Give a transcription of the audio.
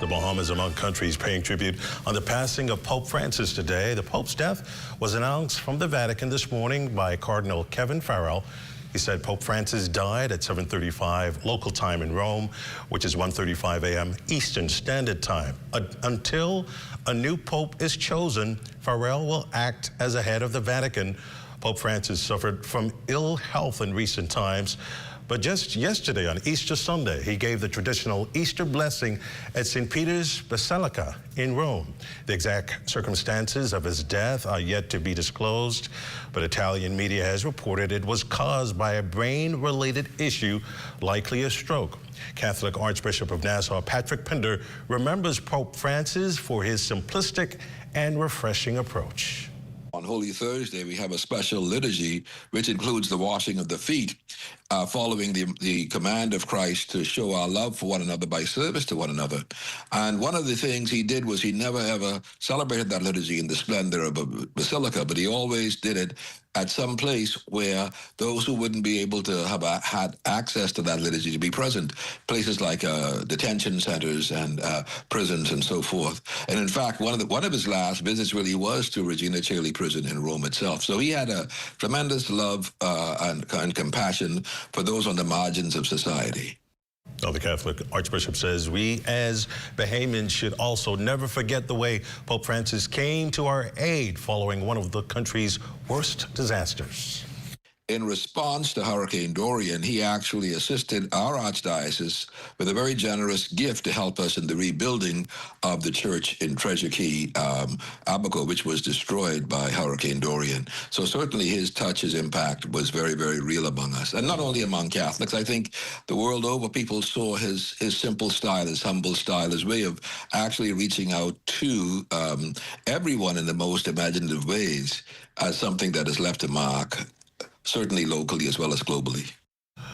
The Bahamas among countries paying tribute on the passing of Pope Francis today. The Pope's death was announced from the Vatican this morning by Cardinal Kevin Farrell. He said Pope Francis died at 7:35 local time in Rome, which is 1:35 a.m. Eastern Standard Time. Until a new pope is chosen, Farrell will act as a head of the Vatican. Pope Francis suffered from ill health in recent times, but just yesterday on Easter Sunday, he gave the traditional Easter blessing at St. Peter's Basilica in Rome. The exact circumstances of his death are yet to be disclosed, but Italian media has reported it was caused by a brain-related issue, likely a stroke. Catholic Archbishop of Nassau Patrick Pinder remembers Pope Francis for his simplistic and refreshing approach. On Holy Thursday, we have a special liturgy, which includes the washing of the feet, following the command of Christ to show our love for one another by service to one another. And one of the things he did was he never, ever celebrated that liturgy in the splendor of a basilica, but he always did it at some place where those who wouldn't be able to have had access to that liturgy to be present, places like detention centers and prisons and so forth. And in fact, one of his last visits really was to Regina Coeli prison in Rome itself. So he had a tremendous love and compassion for those on the margins of society. Well, the Catholic Archbishop says we as Bahamians should also never forget the way Pope Francis came to our aid following one of the country's worst disasters. In response to Hurricane Dorian, he actually assisted our archdiocese with a very generous gift to help us in the rebuilding of the church in Treasure Key, Abaco, which was destroyed by Hurricane Dorian. So certainly his touch, his impact was very, very real among us. And not only among Catholics. I think the world over, people saw his simple style, his humble style, his way of actually reaching out to everyone in the most imaginative ways as something that has left a mark, certainly locally as well as globally.